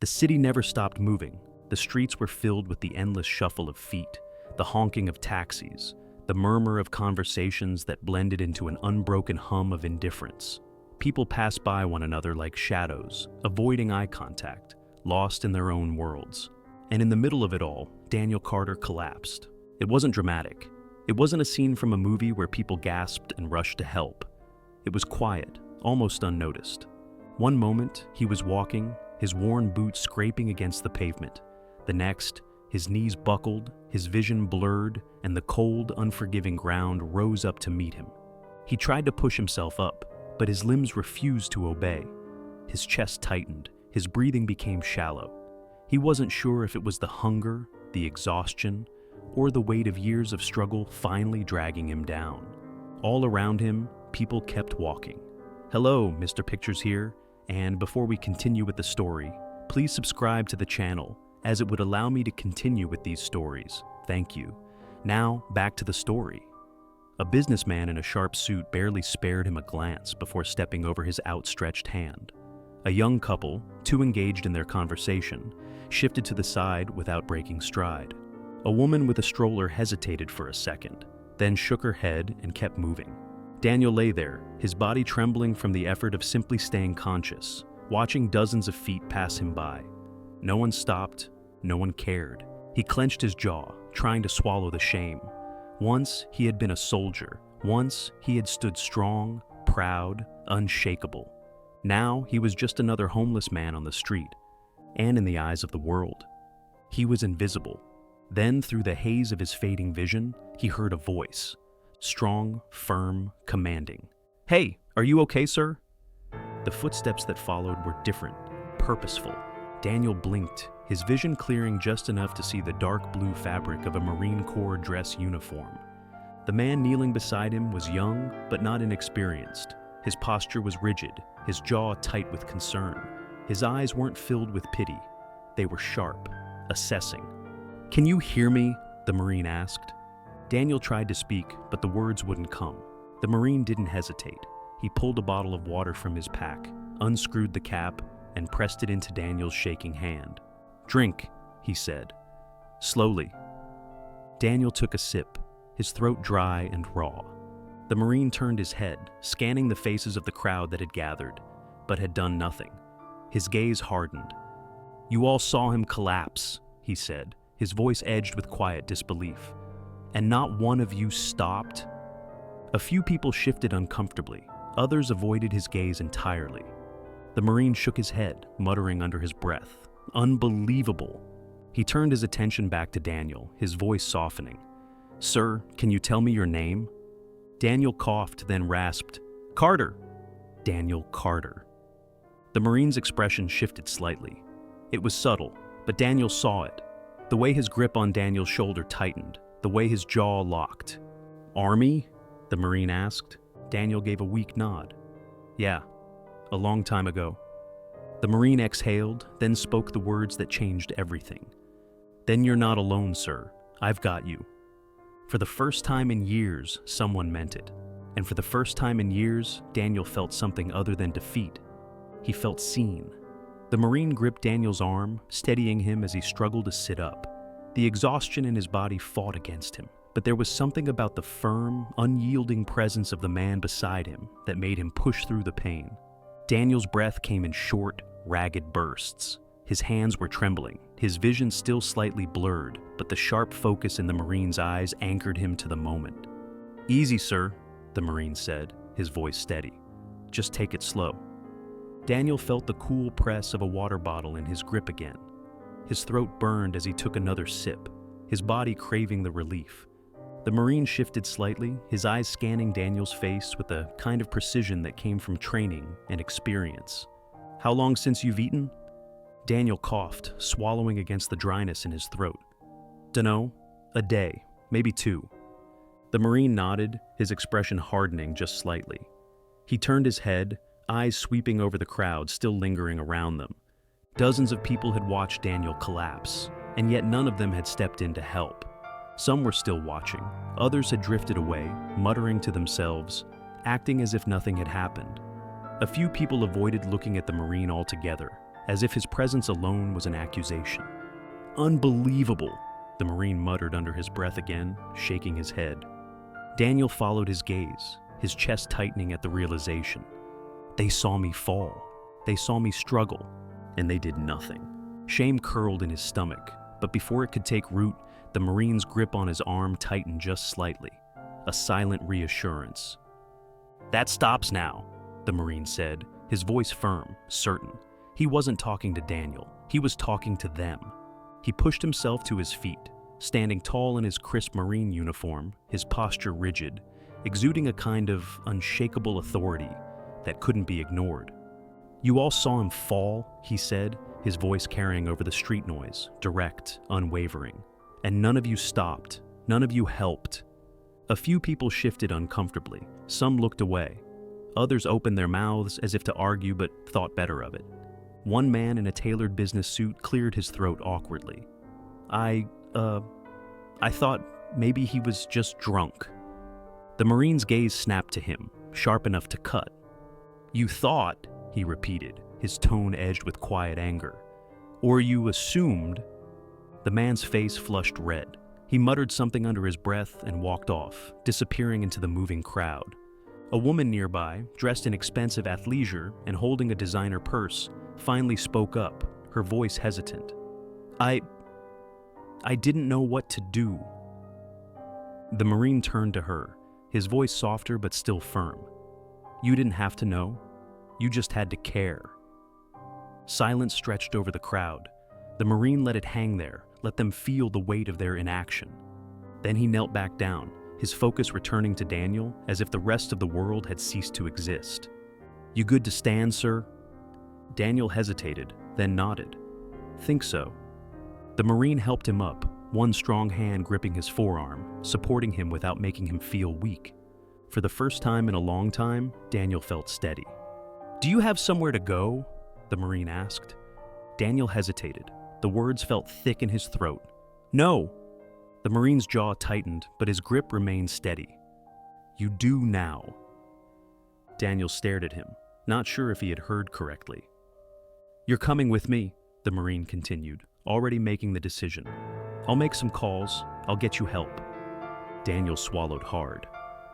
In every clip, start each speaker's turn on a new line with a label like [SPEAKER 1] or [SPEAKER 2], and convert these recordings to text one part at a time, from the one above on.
[SPEAKER 1] The city never stopped moving. The streets were filled with the endless shuffle of feet, the honking of taxis, the murmur of conversations that blended into an unbroken hum of indifference. People passed by one another like shadows, avoiding eye contact, lost in their own worlds. And in the middle of it all, Daniel Carter collapsed. It wasn't dramatic. It wasn't a scene from a movie where people gasped and rushed to help. It was quiet, almost unnoticed. One moment, he was walking, his worn boots scraping against the pavement. The next, his knees buckled, his vision blurred, and the cold, unforgiving ground rose up to meet him. He tried to push himself up, but his limbs refused to obey. His chest tightened, his breathing became shallow. He wasn't sure if it was the hunger, the exhaustion, or the weight of years of struggle finally dragging him down. All around him, people kept walking. Hello, Mr. Pictures here, and before we continue with the story, please subscribe to the channel, as it would allow me to continue with these stories. Thank you. Now, back to the story. A businessman in a sharp suit barely spared him a glance before stepping over his outstretched hand. A young couple, too engaged in their conversation, shifted to the side without breaking stride. A woman with a stroller hesitated for a second, then shook her head and kept moving. Daniel lay there, his body trembling from the effort of simply staying conscious, watching dozens of feet pass him by. No one stopped, no one cared. He clenched his jaw, trying to swallow the shame. Once he had been a soldier. Once he had stood strong, proud, unshakable. Now he was just another homeless man on the street, and in the eyes of the world. He was invisible. Then, through the haze of his fading vision, he heard a voice. Strong, firm, commanding. "Hey, are you okay, sir?" The footsteps that followed were different, purposeful. Daniel blinked, his vision clearing just enough to see the dark blue fabric of a Marine Corps dress uniform. The man kneeling beside him was young, but not inexperienced. His posture was rigid, his jaw tight with concern. His eyes weren't filled with pity. They were sharp, assessing. "Can you hear me?" the Marine asked. Daniel tried to speak, but the words wouldn't come. The Marine didn't hesitate. He pulled a bottle of water from his pack, unscrewed the cap, and pressed it into Daniel's shaking hand. "Drink," he said, slowly. Daniel took a sip, his throat dry and raw. The Marine turned his head, scanning the faces of the crowd that had gathered, but had done nothing. His gaze hardened. "You all saw him collapse," he said, his voice edged with quiet disbelief. "And not one of you stopped?" A few people shifted uncomfortably. Others avoided his gaze entirely. The Marine shook his head, muttering under his breath. "Unbelievable." He turned his attention back to Daniel, his voice softening. "Sir, can you tell me your name?" Daniel coughed, then rasped, "Carter." Daniel Carter. The Marine's expression shifted slightly. It was subtle, but Daniel saw it. The way his grip on Daniel's shoulder tightened, the way his jaw locked. "Army?" the Marine asked. Daniel gave a weak nod. "Yeah, a long time ago." The Marine exhaled, then spoke the words that changed everything. "Then you're not alone, sir. I've got you." For the first time in years, someone meant it. And for the first time in years, Daniel felt something other than defeat. He felt seen. The Marine gripped Daniel's arm, steadying him as he struggled to sit up. The exhaustion in his body fought against him, but there was something about the firm, unyielding presence of the man beside him that made him push through the pain. Daniel's breath came in short, ragged bursts. His hands were trembling, his vision still slightly blurred, but the sharp focus in the Marine's eyes anchored him to the moment. "Easy, sir," the Marine said, his voice steady. "Just take it slow." Daniel felt the cool press of a water bottle in his grip again. His throat burned as he took another sip, his body craving the relief. The Marine shifted slightly, his eyes scanning Daniel's face with a kind of precision that came from training and experience. "How long since you've eaten?" Daniel coughed, swallowing against the dryness in his throat. "Dunno, a day, maybe 2. The Marine nodded, his expression hardening just slightly. He turned his head, eyes sweeping over the crowd still lingering around them. Dozens of people had watched Daniel collapse, and yet none of them had stepped in to help. Some were still watching, others had drifted away, muttering to themselves, acting as if nothing had happened. A few people avoided looking at the Marine altogether, as if his presence alone was an accusation. "Unbelievable," the Marine muttered under his breath again, shaking his head. Daniel followed his gaze, his chest tightening at the realization. They saw me fall. They saw me struggle, and they did nothing. Shame curled in his stomach, but before it could take root, the Marine's grip on his arm tightened just slightly, a silent reassurance. "That stops now," the Marine said, his voice firm, certain. He wasn't talking to Daniel, he was talking to them. He pushed himself to his feet, standing tall in his crisp Marine uniform, his posture rigid, exuding a kind of unshakable authority that couldn't be ignored. "You all saw him fall," he said, his voice carrying over the street noise, direct, unwavering. "And none of you stopped, none of you helped." A few people shifted uncomfortably, some looked away. Others opened their mouths as if to argue but thought better of it. One man in a tailored business suit cleared his throat awkwardly. I thought maybe he was just drunk." The Marine's gaze snapped to him, sharp enough to cut. "You thought," he repeated, his tone edged with quiet anger. "Or you assumed?" The man's face flushed red. He muttered something under his breath and walked off, disappearing into the moving crowd. A woman nearby, dressed in expensive athleisure and holding a designer purse, finally spoke up, her voice hesitant. I didn't know what to do." The Marine turned to her, his voice softer but still firm. "You didn't have to know. You just had to care." Silence stretched over the crowd. The Marine let it hang there, let them feel the weight of their inaction. Then he knelt back down, his focus returning to Daniel as if the rest of the world had ceased to exist. "You good to stand, sir?" Daniel hesitated, then nodded. "Think so." The Marine helped him up, one strong hand gripping his forearm, supporting him without making him feel weak. For the first time in a long time, Daniel felt steady. "Do you have somewhere to go?" the Marine asked. Daniel hesitated. The words felt thick in his throat. "No." The Marine's jaw tightened, but his grip remained steady. "You do now." Daniel stared at him, not sure if he had heard correctly. "You're coming with me," the Marine continued, already making the decision. "I'll make some calls. I'll get you help." Daniel swallowed hard.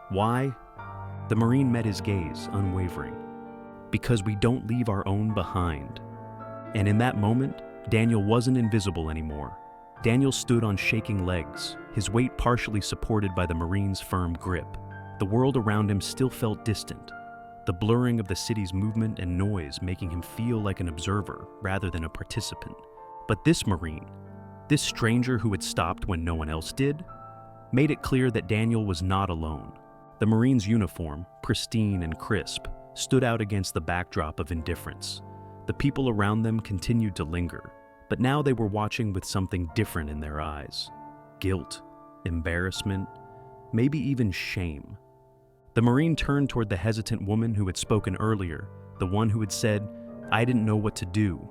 [SPEAKER 1] "Why?" The Marine met his gaze, unwavering. "Because we don't leave our own behind." And in that moment, Daniel wasn't invisible anymore. Daniel stood on shaking legs, his weight partially supported by the Marine's firm grip. The world around him still felt distant, the blurring of the city's movement and noise making him feel like an observer rather than a participant. But this Marine, this stranger who had stopped when no one else did, made it clear that Daniel was not alone. The Marine's uniform, pristine and crisp, stood out against the backdrop of indifference. The people around them continued to linger, but now they were watching with something different in their eyes. Guilt, embarrassment, maybe even shame. The Marine turned toward the hesitant woman who had spoken earlier, the one who had said, "I didn't know what to do."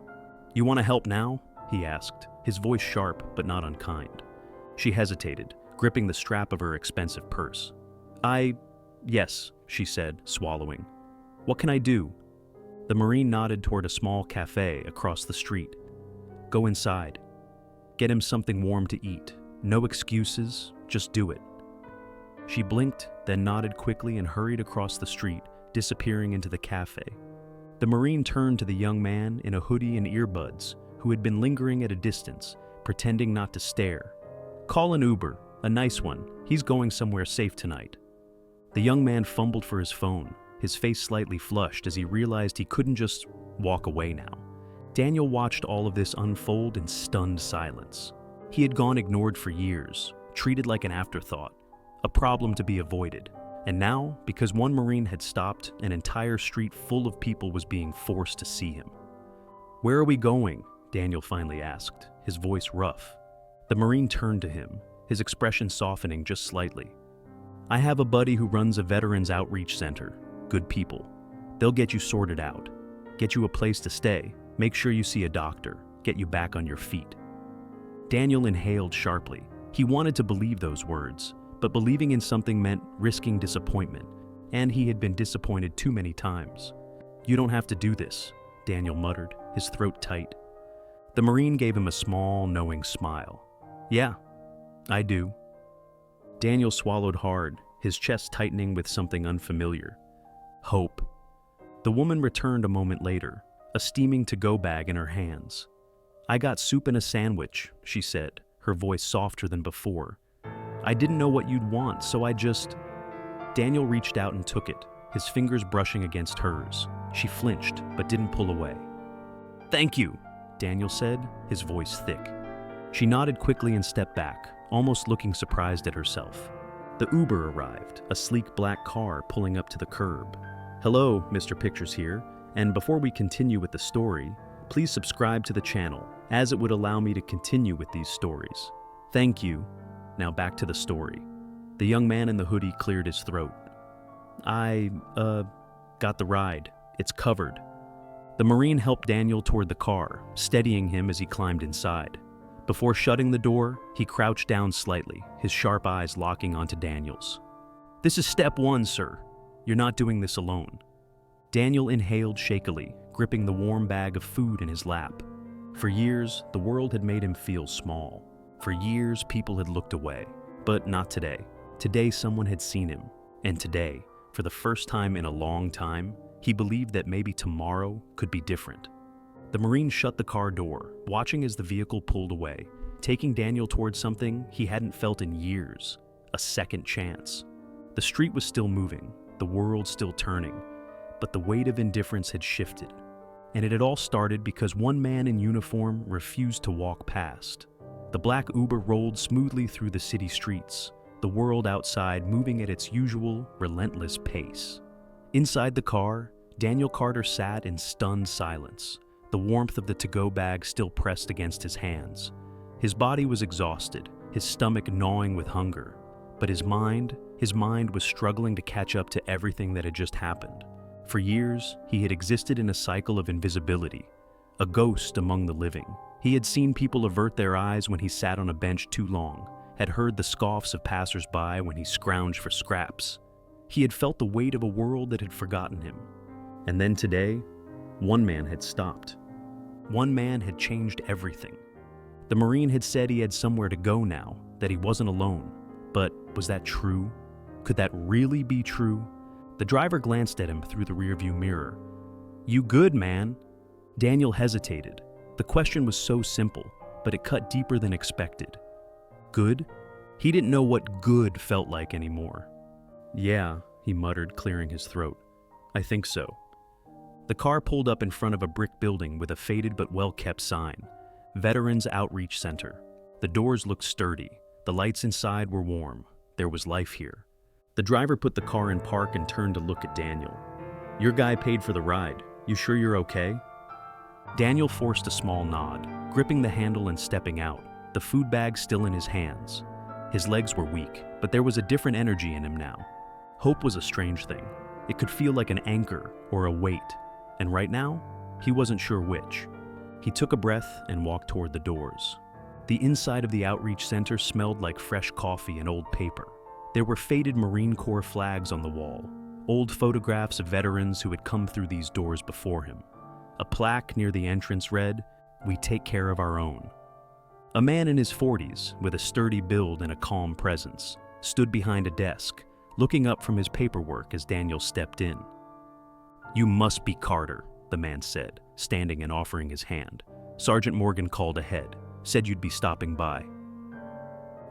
[SPEAKER 1] "You want to help now?" he asked, his voice sharp but not unkind. She hesitated, gripping the strap of her expensive purse. Yes, she said, swallowing. "What can I do?" The Marine nodded toward a small cafe across the street. "Go inside. Get him something warm to eat. No excuses, just do it." She blinked, then nodded quickly and hurried across the street, disappearing into the cafe. The Marine turned to the young man in a hoodie and earbuds, who had been lingering at a distance, pretending not to stare. "Call an Uber, a nice one. He's going somewhere safe tonight." The young man fumbled for his phone, his face slightly flushed as he realized he couldn't just walk away now. Daniel watched all of this unfold in stunned silence. He had gone ignored for years, treated like an afterthought, a problem to be avoided. And now, because one Marine had stopped, an entire street full of people was being forced to see him. "Where are we going?" Daniel finally asked, his voice rough. The Marine turned to him, his expression softening just slightly. "I have a buddy who runs a veterans outreach center. Good people. They'll get you sorted out, get you a place to stay, make sure you see a doctor, get you back on your feet." Daniel inhaled sharply. He wanted to believe those words, but believing in something meant risking disappointment, and he had been disappointed too many times. "You don't have to do this," Daniel muttered, his throat tight. The Marine gave him a small, knowing smile. Yeah, I do. Daniel swallowed hard, his chest tightening with something unfamiliar. Hope. The woman returned a moment later, a steaming to-go bag in her hands. I got soup and a sandwich, she said, her voice softer than before. I didn't know what you'd want, so I just... Daniel reached out and took it, his fingers brushing against hers. She flinched, but didn't pull away. Thank you, Daniel said, his voice thick. She nodded quickly and stepped back, almost looking surprised at herself. The Uber arrived, a sleek black car pulling up to the curb. Hello, Mr. Pictures here, and before we continue with the story, please subscribe to the channel, as it would allow me to continue with these stories. Thank you. Now back to the story. The young man in the hoodie cleared his throat. I got the ride. It's covered. The Marine helped Daniel toward the car, steadying him as he climbed inside. Before shutting the door, he crouched down slightly, his sharp eyes locking onto Daniel's. This is step one, sir. You're not doing this alone. Daniel inhaled shakily, gripping the warm bag of food in his lap. For years, the world had made him feel small. For years, people had looked away. But not today. Today, someone had seen him. And today, for the first time in a long time, he believed that maybe tomorrow could be different. The Marine shut the car door, watching as the vehicle pulled away, taking Daniel towards something he hadn't felt in years, a second chance. The street was still moving, the world still turning, but the weight of indifference had shifted. And it had all started because one man in uniform refused to walk past. The black Uber rolled smoothly through the city streets, the world outside moving at its usual, relentless pace. Inside the car, Daniel Carter sat in stunned silence, the warmth of the to-go bag still pressed against his hands. His body was exhausted, his stomach gnawing with hunger, but his mind was struggling to catch up to everything that had just happened. For years, he had existed in a cycle of invisibility, a ghost among the living. He had seen people avert their eyes when he sat on a bench too long, had heard the scoffs of passers-by when he scrounged for scraps. He had felt the weight of a world that had forgotten him. And then today, one man had stopped. One man had changed everything. The Marine had said he had somewhere to go now, that he wasn't alone. But was that true? Could that really be true? The driver glanced at him through the rearview mirror. You good, man? Daniel hesitated. The question was so simple, but it cut deeper than expected. Good? He didn't know what good felt like anymore. Yeah, he muttered, clearing his throat. I think so. The car pulled up in front of a brick building with a faded but well-kept sign. Veterans Outreach Center. The doors looked sturdy. The lights inside were warm. There was life here. The driver put the car in park and turned to look at Daniel. Your guy paid for the ride. You sure you're okay? Daniel forced a small nod, gripping the handle and stepping out, the food bag still in his hands. His legs were weak, but there was a different energy in him now. Hope was a strange thing. It could feel like an anchor or a weight, and right now, he wasn't sure which. He took a breath and walked toward the doors. The inside of the outreach center smelled like fresh coffee and old paper. There were faded Marine Corps flags on the wall, old photographs of veterans who had come through these doors before him. A plaque near the entrance read, "We take care of our own." A man in his 40s, with a sturdy build and a calm presence, stood behind a desk, looking up from his paperwork as Daniel stepped in. You must be Carter, the man said, standing and offering his hand. Sergeant Morgan called ahead, said you'd be stopping by.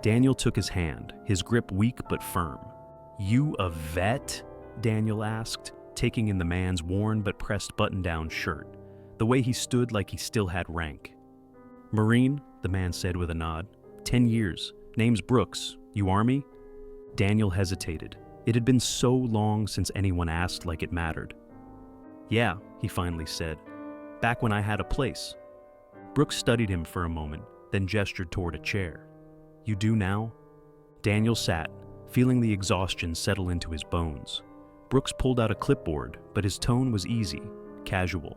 [SPEAKER 1] Daniel took his hand, his grip weak but firm. You a vet? Daniel asked, taking in the man's worn but pressed button-down shirt, the way he stood like he still had rank. Marine, the man said with a nod. 10 years. Name's Brooks. You Army? Daniel hesitated. It had been so long since anyone asked like it mattered. Yeah, he finally said. Back when I had a place. Brooks studied him for a moment, then gestured toward a chair. You do now? Daniel sat, feeling the exhaustion settle into his bones. Brooks pulled out a clipboard, but his tone was easy, casual.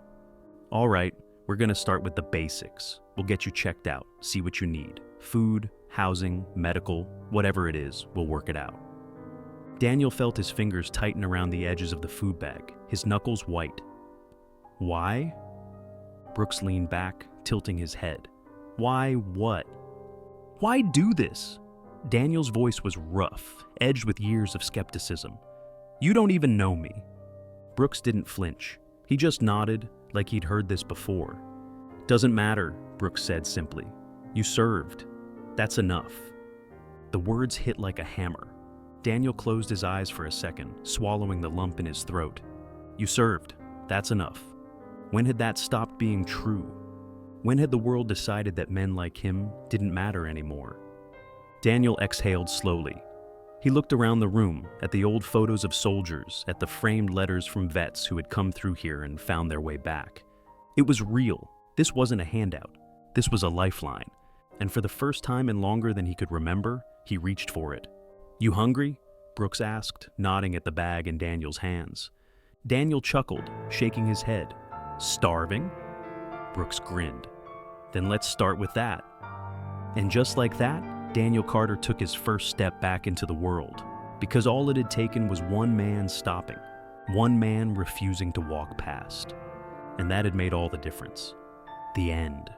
[SPEAKER 1] All right, we're gonna start with the basics. We'll get you checked out, see what you need. Food, housing, medical, whatever it is, we'll work it out. Daniel felt his fingers tighten around the edges of the food bag, his knuckles white. Why? Brooks leaned back, tilting his head. Why what? Why do this? Daniel's voice was rough, edged with years of skepticism. You don't even know me. Brooks didn't flinch. He just nodded, like he'd heard this before. Doesn't matter, Brooks said simply. You served. That's enough. The words hit like a hammer. Daniel closed his eyes for a second, swallowing the lump in his throat. You served. That's enough. When had that stopped being true? When had the world decided that men like him didn't matter anymore? Daniel exhaled slowly. He looked around the room, at the old photos of soldiers, at the framed letters from vets who had come through here and found their way back. It was real. This wasn't a handout. This was a lifeline. And for the first time in longer than he could remember, he reached for it. You hungry? Brooks asked, nodding at the bag in Daniel's hands. Daniel chuckled, shaking his head. Starving? Brooks grinned. Then let's start with that. And just like that, Daniel Carter took his first step back into the world, because all it had taken was one man stopping, one man refusing to walk past. And that had made all the difference. The end.